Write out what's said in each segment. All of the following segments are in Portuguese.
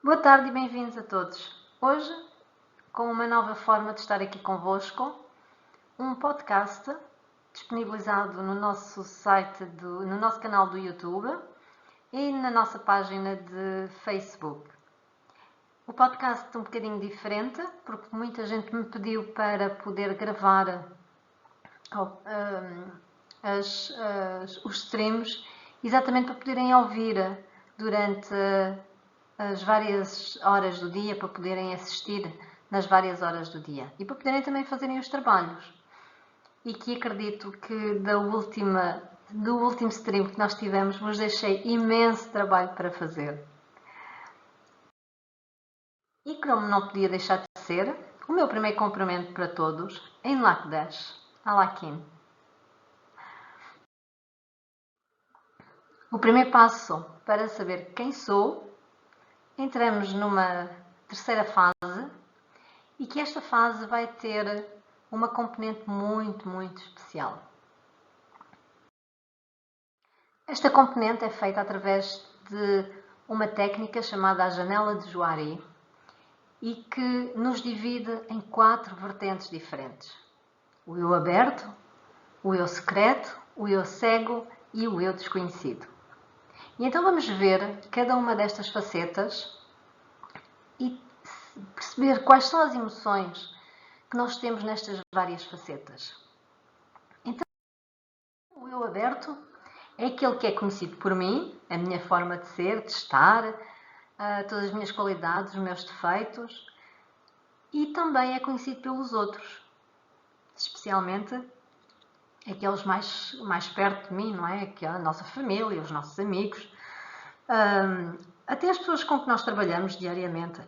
Boa tarde e bem-vindos a todos. Hoje, com uma nova forma de estar aqui convosco, um podcast disponibilizado no nosso site, no nosso canal do YouTube e na nossa página de Facebook. O podcast é um bocadinho diferente, porque muita gente me pediu para poder gravar os streams, exatamente para poderem ouvir durante as várias horas do dia, para poderem assistir nas várias horas do dia e para poderem também fazerem os trabalhos. E que acredito que do último stream que nós tivemos vos deixei imenso trabalho para fazer. E como não podia deixar de ser, o meu primeiro cumprimento para todos em Lakdash, Alakin. O primeiro passo para saber quem sou, entramos numa terceira fase e que esta fase vai ter uma componente muito especial. Esta componente é feita através de uma técnica chamada a janela de Juari e que nos divide em 4 vertentes diferentes. O eu aberto, o eu secreto, o eu cego e o eu desconhecido. E então vamos ver cada uma destas facetas e perceber quais são as emoções que nós temos nestas várias facetas. Então, o eu aberto é aquele que é conhecido por mim, a minha forma de ser, de estar, todas as minhas qualidades, os meus defeitos, e também é conhecido pelos outros, especialmente aqueles mais perto de mim, não é? Que é a nossa família, os nossos amigos, até as pessoas com que nós trabalhamos diariamente.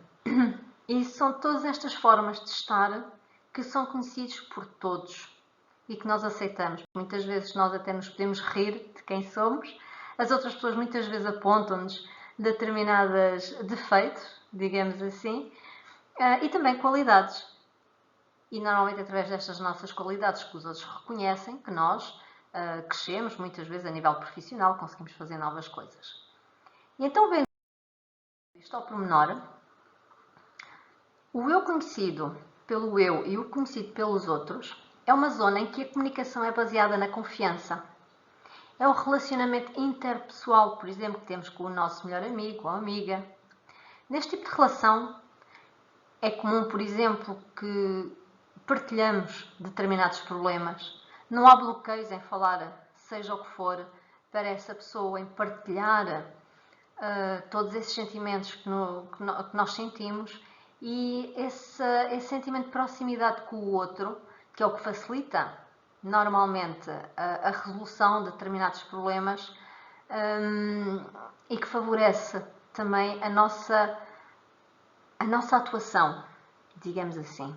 E são todas estas formas de estar que são conhecidos por todos e que nós aceitamos. Muitas vezes nós até nos podemos rir de quem somos. As outras pessoas muitas vezes apontam-nos determinados defeitos, digamos assim, e também qualidades. E normalmente através destas nossas qualidades que os outros reconhecem, que nós crescemos muitas vezes a nível profissional, conseguimos fazer novas coisas. E então, vendo isto ao pormenor, o eu conhecido pelo eu e o conhecido pelos outros é uma zona em que a comunicação é baseada na confiança. É o relacionamento interpessoal, por exemplo, que temos com o nosso melhor amigo ou amiga. Neste tipo de relação é comum, por exemplo, que partilhamos determinados problemas. Não há bloqueios em falar, seja o que for, para essa pessoa, em partilhar todos esses sentimentos que nós sentimos e esse sentimento de proximidade com o outro, que é o que facilita normalmente a resolução de determinados problemas e que favorece também a nossa atuação, digamos assim.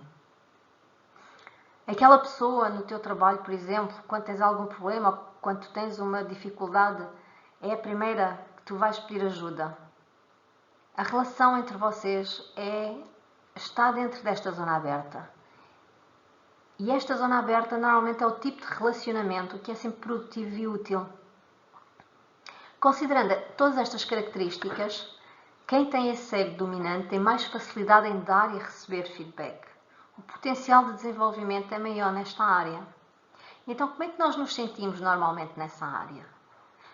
Aquela pessoa no teu trabalho, por exemplo, quando tens algum problema ou quando tens uma dificuldade, é a primeira que tu vais pedir ajuda. A relação entre vocês está dentro desta zona aberta. E esta zona aberta normalmente é o tipo de relacionamento que é sempre produtivo e útil. Considerando todas estas características, quem tem esse ego dominante tem mais facilidade em dar e receber feedback. O potencial de desenvolvimento é maior nesta área. Então, como é que nós nos sentimos normalmente nessa área?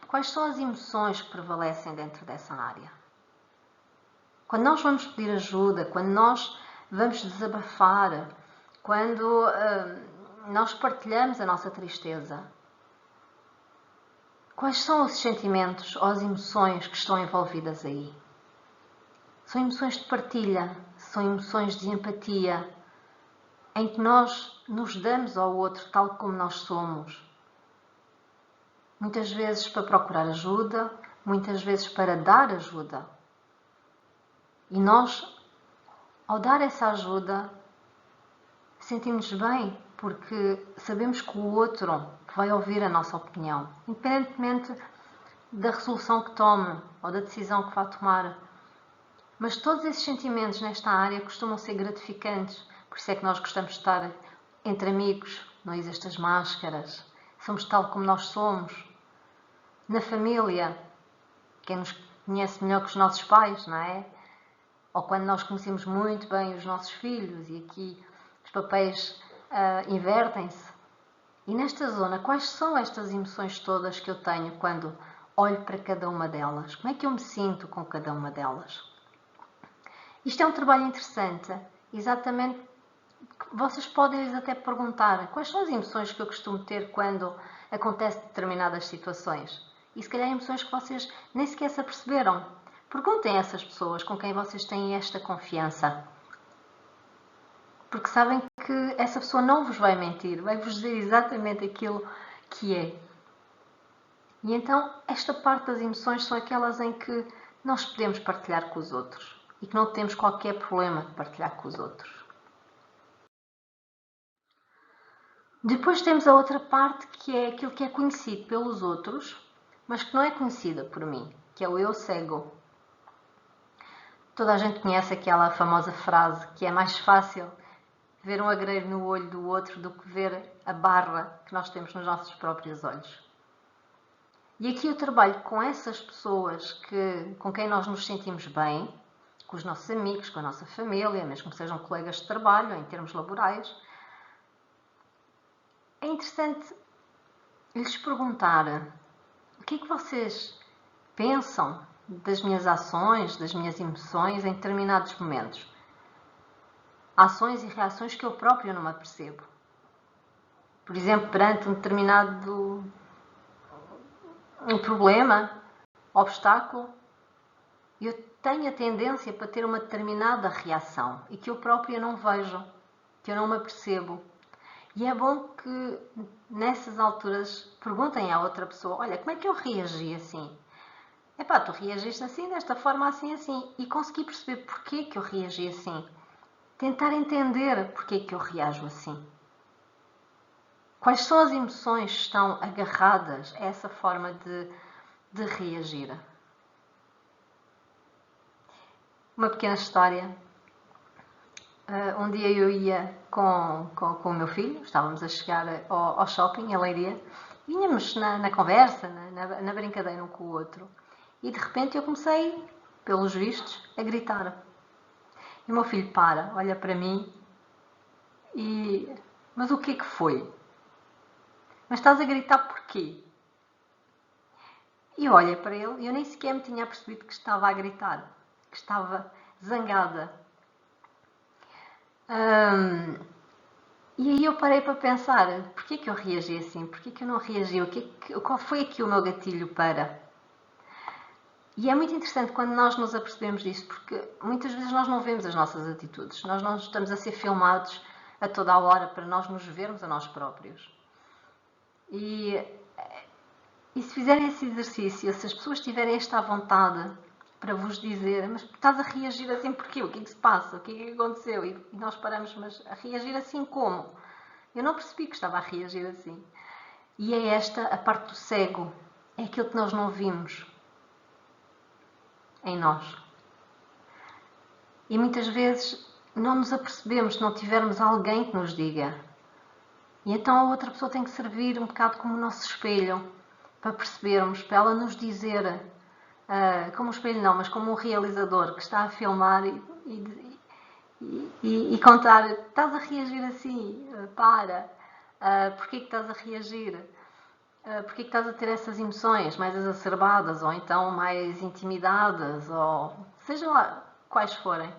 Quais são as emoções que prevalecem dentro dessa área? Quando nós vamos pedir ajuda, quando nós vamos desabafar, quando nós partilhamos a nossa tristeza, quais são os sentimentos ou as emoções que estão envolvidas aí? São emoções de partilha, são emoções de empatia, em que nós nos damos ao outro tal como nós somos. Muitas vezes para procurar ajuda, muitas vezes para dar ajuda. E nós, ao dar essa ajuda, sentimos-nos bem, porque sabemos que o outro vai ouvir a nossa opinião, independentemente da resolução que tome ou da decisão que vá tomar. Mas todos esses sentimentos nesta área costumam ser gratificantes, por isso é que nós gostamos de estar entre amigos, não existem as máscaras, somos tal como nós somos. Na família, quem nos conhece melhor que os nossos pais, não é? ou quando nós conhecemos muito bem os nossos filhos e aqui os papéis invertem-se. E nesta zona, quais são estas emoções todas que eu tenho quando olho para cada uma delas? Como é que eu me sinto com cada uma delas? Isto é um trabalho interessante, exatamente. Vocês podem até perguntar quais são as emoções que eu costumo ter quando acontecem determinadas situações. E se calhar emoções que vocês nem sequer se aperceberam. Perguntem a essas pessoas com quem vocês têm esta confiança. Porque sabem que essa pessoa não vos vai mentir, vai-vos dizer exatamente aquilo que é. E então, esta parte das emoções são aquelas em que nós podemos partilhar com os outros e que não temos qualquer problema de partilhar com os outros. Depois temos a outra parte, que é aquilo que é conhecido pelos outros, mas que não é conhecida por mim, que é o eu cego. Toda a gente conhece aquela famosa frase que é mais fácil ver um agreiro no olho do outro do que ver a barra que nós temos nos nossos próprios olhos. E aqui eu trabalho com essas pessoas com quem nós nos sentimos bem, com os nossos amigos, com a nossa família, mesmo que sejam colegas de trabalho, em termos laborais. É interessante lhes perguntar o que é que vocês pensam das minhas ações, das minhas emoções em determinados momentos. Ações e reações que eu próprio não me apercebo. Por exemplo, perante um determinado problema, obstáculo, eu tenho a tendência para ter uma determinada reação e que eu própria não vejo, que eu não me apercebo. E é bom que nessas alturas perguntem à outra pessoa: olha, como é que eu reagi assim? Epá, tu reagiste assim, desta forma, assim, assim. E consegui perceber porquê que eu reagi assim. Tentar entender porquê que eu reajo assim. Quais são as emoções que estão agarradas a essa forma de reagir? Uma pequena história. Um dia eu ia com o meu filho, estávamos a chegar ao shopping, a Leiria, vinhamos na conversa, na brincadeira um com o outro, e de repente eu comecei, pelos vistos, a gritar. E o meu filho para, olha para mim e... Mas o que é que foi? Mas estás a gritar porquê? E eu olhei para ele e eu nem sequer me tinha percebido que estava a gritar, que estava zangada. E aí eu parei para pensar, porquê que eu reagi assim? Porquê que eu não reagi? Qual foi aqui o meu gatilho para? E é muito interessante quando nós nos apercebemos disso, porque muitas vezes nós não vemos as nossas atitudes. Nós não estamos a ser filmados a toda a hora para nós nos vermos a nós próprios. E se fizerem esse exercício, se as pessoas tiverem esta vontade para vos dizer, mas estás a reagir assim porquê? O que é que se passa? O que é que aconteceu? E nós paramos, mas a reagir assim como? Eu não percebi que estava a reagir assim. E é esta a parte do cego. É aquilo que nós não vimos em nós. E muitas vezes não nos apercebemos se não tivermos alguém que nos diga. E então a outra pessoa tem que servir um bocado como o nosso espelho, para percebermos, para ela nos dizer, como um espelho não, mas como um realizador que está a filmar e contar, estás a reagir assim, para, porquê que estás a reagir? Porquê que estás a ter essas emoções mais exacerbadas ou então mais intimidadas ou seja lá quais forem.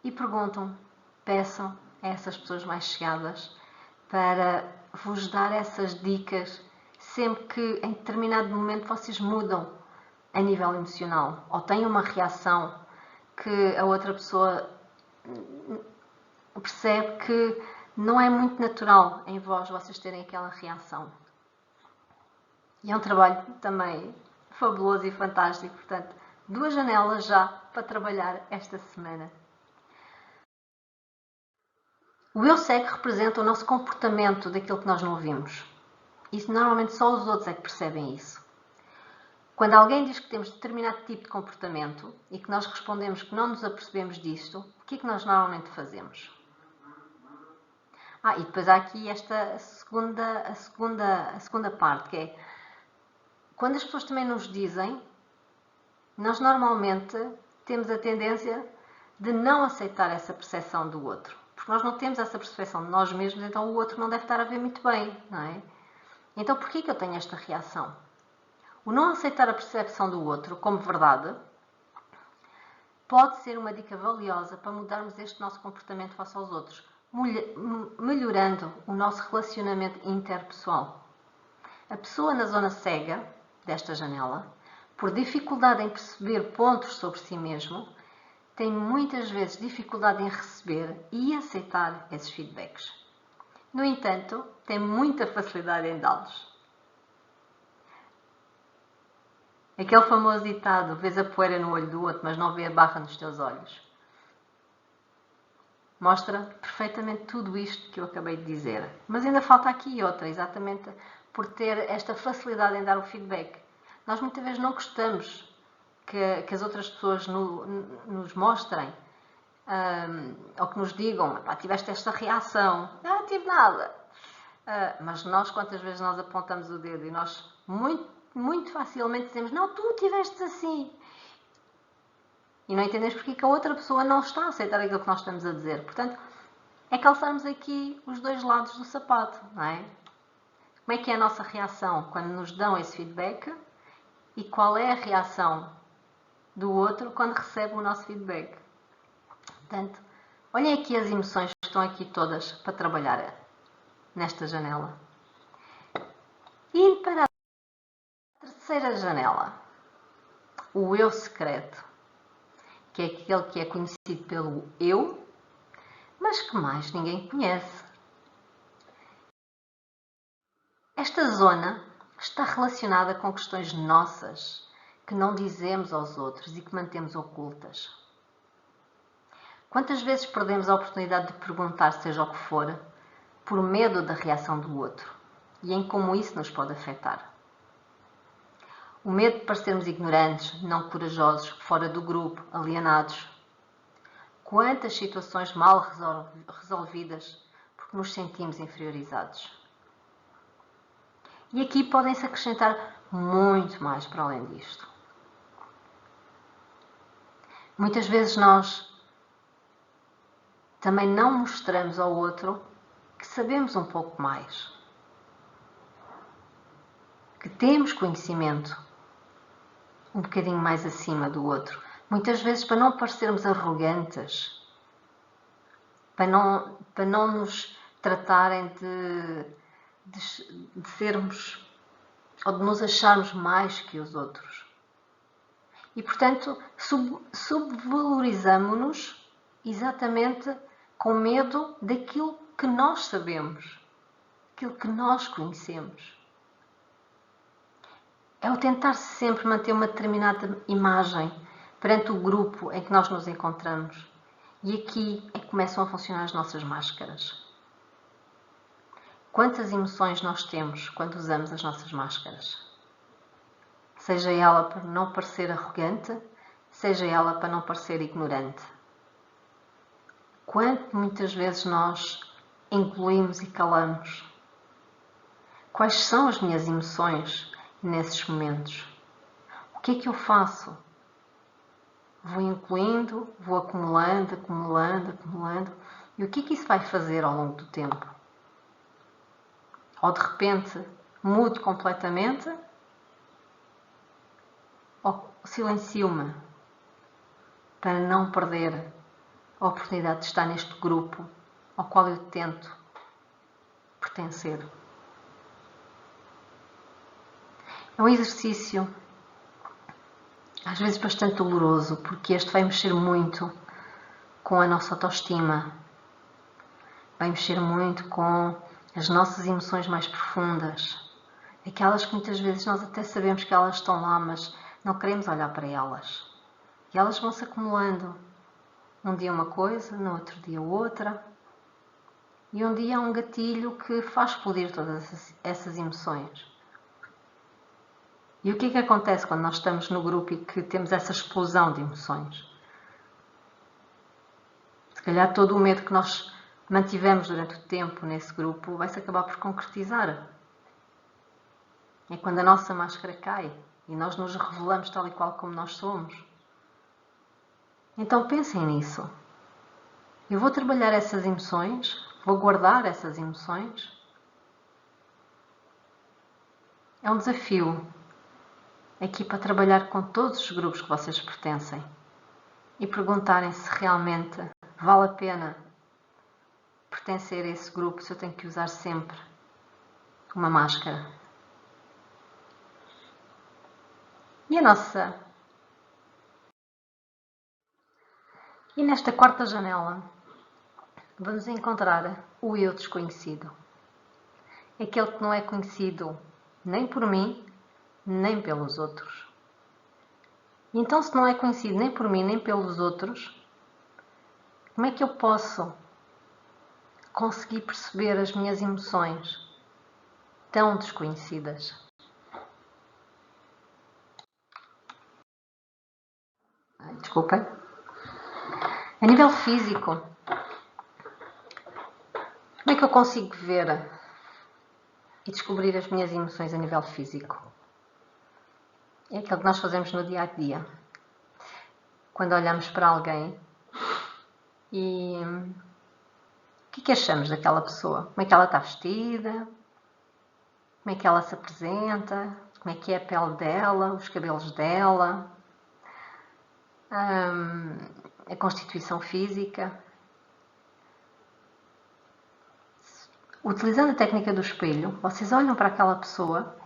E perguntam, peçam a essas pessoas mais chegadas para vos dar essas dicas sempre que em determinado momento vocês mudam a nível emocional ou têm uma reação que a outra pessoa percebe que não é muito natural em vós vocês terem aquela reação. E é um trabalho também fabuloso e fantástico. Portanto, 2 janelas já para trabalhar esta semana. O eu cego representa o nosso comportamento daquilo que nós não vimos. Isso normalmente só os outros é que percebem isso. Quando alguém diz que temos determinado tipo de comportamento e que nós respondemos que não nos apercebemos disto, o que é que nós normalmente fazemos? E depois há aqui esta segunda parte, que é quando as pessoas também nos dizem, nós normalmente temos a tendência de não aceitar essa percepção do outro. Porque nós não temos essa percepção de nós mesmos, então o outro não deve estar a ver muito bem, não é? Então porquê que eu tenho esta reação? O não aceitar a percepção do outro como verdade pode ser uma dica valiosa para mudarmos este nosso comportamento face aos outros, melhorando o nosso relacionamento interpessoal. A pessoa na zona cega desta janela, por dificuldade em perceber pontos sobre si mesmo, tem muitas vezes dificuldade em receber e aceitar esses feedbacks. No entanto, tem muita facilidade em dá-los. Aquele famoso ditado, vês a poeira no olho do outro, mas não vê a barra nos teus olhos. Mostra perfeitamente tudo isto que eu acabei de dizer. Mas ainda falta aqui outra, exatamente por ter esta facilidade em dar o feedback. Nós muitas vezes não gostamos que as outras pessoas nos mostrem ou que nos digam, tiveste esta reação. Não tive nada. Mas nós, quantas vezes nós apontamos o dedo e nós muito facilmente dizemos, não, tu tiveste assim. E não entendemos porque que a outra pessoa não está a aceitar aquilo que nós estamos a dizer. Portanto, é calçarmos aqui os dois lados do sapato, não é? Como é que é a nossa reação quando nos dão esse feedback e qual é a reação do outro quando recebe o nosso feedback? Portanto, olhem aqui as emoções que estão aqui todas para trabalhar nesta janela. E para a terceira janela, o eu secreto, que é aquele que é conhecido pelo eu, mas que mais ninguém conhece. Esta zona está relacionada com questões nossas que não dizemos aos outros e que mantemos ocultas. Quantas vezes perdemos a oportunidade de perguntar, seja o que for, por medo da reação do outro e em como isso nos pode afetar? O medo de parecermos ignorantes, não corajosos, fora do grupo, alienados. Quantas situações mal resolvidas porque nos sentimos inferiorizados. E aqui podem-se acrescentar muito mais para além disto. Muitas vezes nós também não mostramos ao outro que sabemos um pouco mais. Que temos conhecimento um bocadinho mais acima do outro. Muitas vezes para não parecermos arrogantes, para não nos tratarem de sermos ou de nos acharmos mais que os outros. E, portanto, subvalorizamo-nos exatamente com medo daquilo que nós sabemos, aquilo que nós conhecemos. É o tentar sempre manter uma determinada imagem perante o grupo em que nós nos encontramos. E aqui é que começam a funcionar as nossas máscaras. Quantas emoções nós temos quando usamos as nossas máscaras? Seja ela para não parecer arrogante, seja ela para não parecer ignorante. Quanto muitas vezes nós engolimos e calamos? Quais são as minhas emoções nesses momentos? O que é que eu faço? Vou incluindo, vou acumulando. E o que é que isso vai fazer ao longo do tempo? Ou de repente mudo completamente? Ou silencio-me para não perder a oportunidade de estar neste grupo ao qual eu tento pertencer? É um exercício às vezes bastante doloroso, porque este vai mexer muito com a nossa autoestima, vai mexer muito com as nossas emoções mais profundas, aquelas que muitas vezes nós até sabemos que elas estão lá, mas não queremos olhar para elas. E elas vão se acumulando. Um dia uma coisa, no outro dia outra. E um dia há um gatilho que faz explodir todas essas emoções. E o que é que acontece quando nós estamos no grupo e que temos essa explosão de emoções? Se calhar todo o medo que nós mantivemos durante o tempo nesse grupo vai-se acabar por concretizar. É quando a nossa máscara cai e nós nos revelamos tal e qual como nós somos. Então pensem nisso. Eu vou trabalhar essas emoções, vou guardar essas emoções. É um desafio aqui para trabalhar com todos os grupos que vocês pertencem e perguntarem se realmente vale a pena pertencer a esse grupo, se eu tenho que usar sempre uma máscara. E nesta quarta janela vamos encontrar o eu desconhecido. Aquele que não é conhecido nem por mim, nem pelos outros. Então, se não é conhecido nem por mim, nem pelos outros, como é que eu posso conseguir perceber as minhas emoções tão desconhecidas? Desculpem. A nível físico, como é que eu consigo ver e descobrir as minhas emoções a nível físico? É aquilo que nós fazemos no dia a dia. Quando olhamos para alguém e o que é que achamos daquela pessoa? Como é que ela está vestida? Como é que ela se apresenta? Como é que é a pele dela? Os cabelos dela? A constituição física? Utilizando a técnica do espelho, vocês olham para aquela pessoa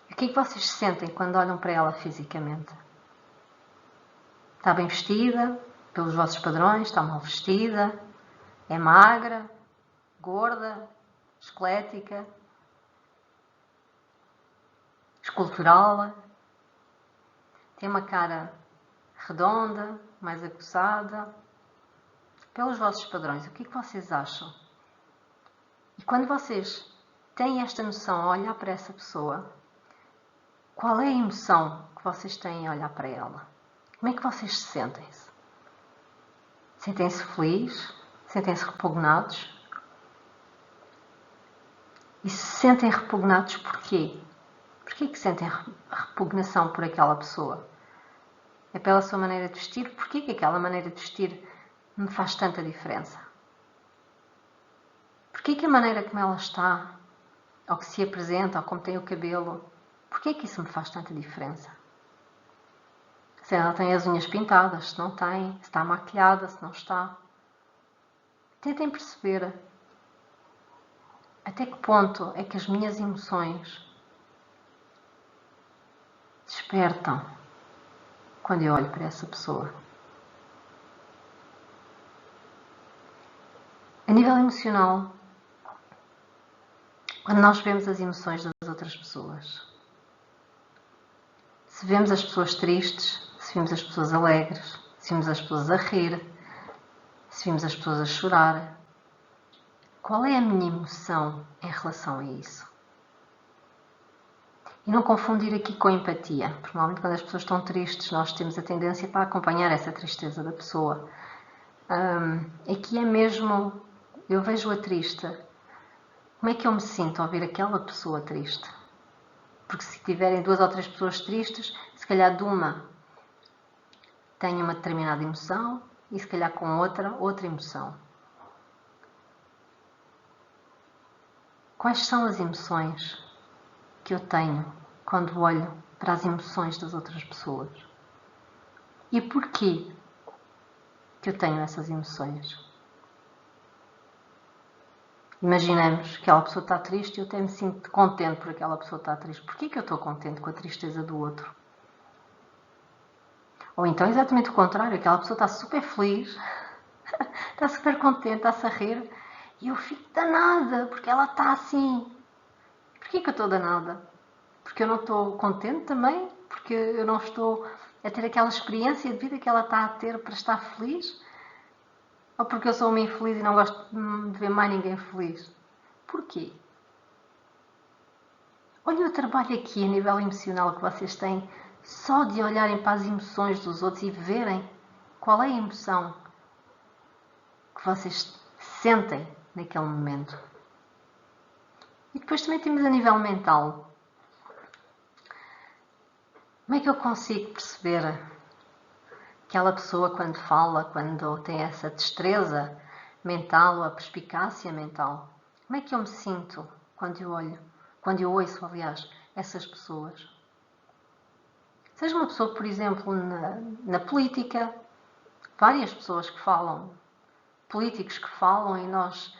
e o que é que vocês sentem quando olham para ela fisicamente? Está bem vestida, pelos vossos padrões? Está mal vestida? É magra? Gorda? Esquelética? Escultural? Tem uma cara redonda? Mais aguçada? Pelos vossos padrões, o que é que vocês acham? E quando vocês têm esta noção a olhar para essa pessoa, qual é a emoção que vocês têm a olhar para ela? Como é que vocês se sentem-se? Sentem-se felizes? Sentem-se repugnados? E se sentem repugnados, porquê? Porquê que sentem repugnação por aquela pessoa? É pela sua maneira de vestir? Porquê que aquela maneira de vestir me faz tanta diferença? Porquê que a maneira como ela está, ou que se apresenta, ou como tem o cabelo, porquê que isso me faz tanta diferença? Se ela tem as unhas pintadas, se não tem, se está maquilhada, se não está. Tentem perceber até que ponto é que as minhas emoções despertam quando eu olho para essa pessoa. A nível emocional, quando nós vemos as emoções das outras pessoas, se vemos as pessoas tristes, se vemos as pessoas alegres, se vemos as pessoas a rir, se vemos as pessoas a chorar, qual é a minha emoção em relação a isso? E não confundir aqui com empatia, porque normalmente quando as pessoas estão tristes nós temos a tendência para acompanhar essa tristeza da pessoa. Aqui é mesmo, eu vejo-a triste, como é que eu me sinto ao ver aquela pessoa triste? Porque se tiverem 2 ou 3 pessoas tristes, se calhar de uma tem uma determinada emoção e se calhar com outra emoção. Quais são as emoções que eu tenho quando olho para as emoções das outras pessoas? E porquê que eu tenho essas emoções? Imaginemos que aquela pessoa está triste e eu até me sinto contente por aquela pessoa estar triste. Porquê que eu estou contente com a tristeza do outro? Ou então exatamente o contrário, aquela pessoa está super feliz, está super contente, está-se a rir e eu fico danada porque ela está assim. Porquê que eu estou danada? Porque eu não estou contente também? Porque eu não estou a ter aquela experiência de vida que ela está a ter para estar feliz? Ou porque eu sou uma infeliz e não gosto de ver mais ninguém feliz? Porquê? Olha o trabalho aqui a nível emocional que vocês têm só de olharem para as emoções dos outros e verem qual é a emoção que vocês sentem naquele momento. E depois também temos a nível mental. Como é que eu consigo perceber Aquela pessoa quando fala, quando tem essa destreza mental ou a perspicácia mental. Como é que eu me sinto quando eu ouço, aliás, essas pessoas? Seja uma pessoa, por exemplo, na política, várias pessoas que falam, políticos que falam e nós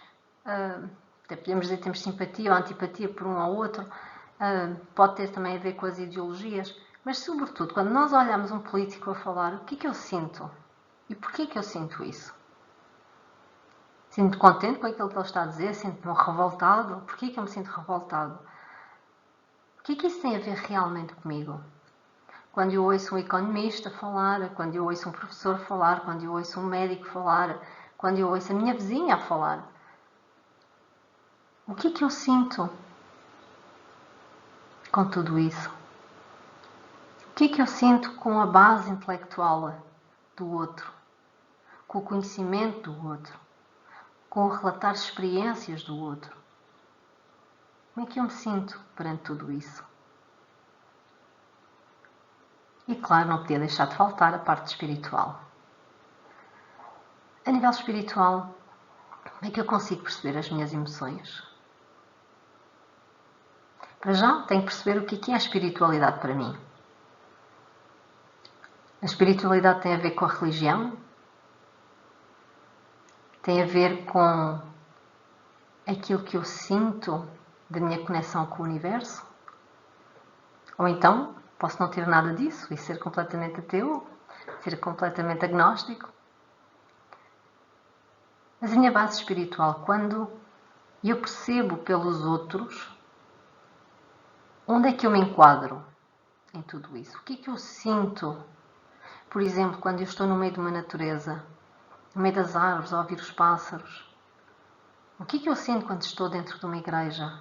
até podemos dizer que temos simpatia ou antipatia por um ao outro, pode ter também a ver com as ideologias, mas sobretudo quando nós olhamos um político a falar, o que é que eu sinto? E porquê que eu sinto isso? Sinto-me contente com aquilo que ele está a dizer, sinto-me revoltado. Porquê que eu me sinto revoltado? O que é que isso tem a ver realmente comigo? Quando eu ouço um economista falar, quando eu ouço um professor falar, quando eu ouço um médico falar, quando eu ouço a minha vizinha a falar, o que é que eu sinto com tudo isso? O que é que eu sinto com a base intelectual do outro, com o conhecimento do outro, com o relatar experiências do outro? Como é que eu me sinto perante tudo isso? E claro, não podia deixar de faltar a parte espiritual. A nível espiritual, como é que eu consigo perceber as minhas emoções? Para já, tenho que perceber o que é a espiritualidade para mim. A espiritualidade tem a ver com a religião, tem a ver com aquilo que eu sinto da minha conexão com o universo, ou então posso não ter nada disso e ser completamente ateu, ser completamente agnóstico. Mas a minha base espiritual, quando eu percebo pelos outros, onde é que eu me enquadro em tudo isso? O que é que eu sinto? Por exemplo, quando eu estou no meio de uma natureza, no meio das árvores, a ouvir os pássaros. O que é que eu sinto quando estou dentro de uma igreja?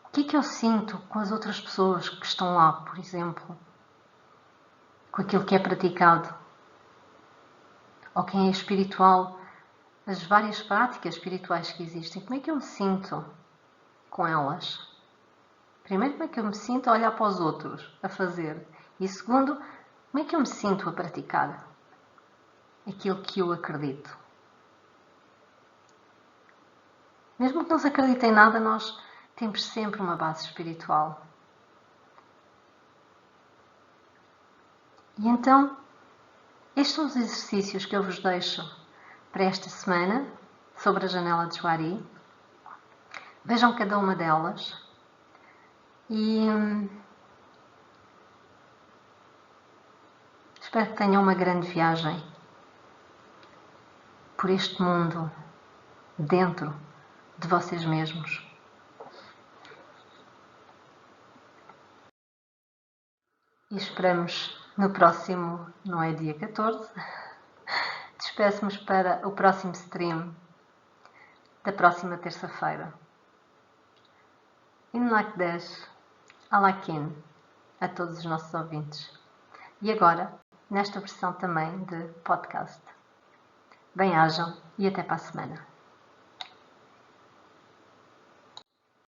O que é que eu sinto com as outras pessoas que estão lá, por exemplo? Com aquilo que é praticado? Ou quem é espiritual? As várias práticas espirituais que existem, como é que eu me sinto com elas? Primeiro, como é que eu me sinto a olhar para os outros, a fazer? E segundo, como é que eu me sinto a praticar aquilo que eu acredito? Mesmo que não se acredite em nada, nós temos sempre uma base espiritual. E então, estes são os exercícios que eu vos deixo para esta semana sobre a janela de Juari. Vejam cada uma delas e espero que tenham uma grande viagem por este mundo dentro de vocês mesmos. E esperamos no próximo, não é dia 14, despeço-nos para o próximo stream da próxima terça-feira. In Lakdesh, Alakin, a todos os nossos ouvintes. E agora, nesta versão também de podcast. Bem-ajam e até para a semana.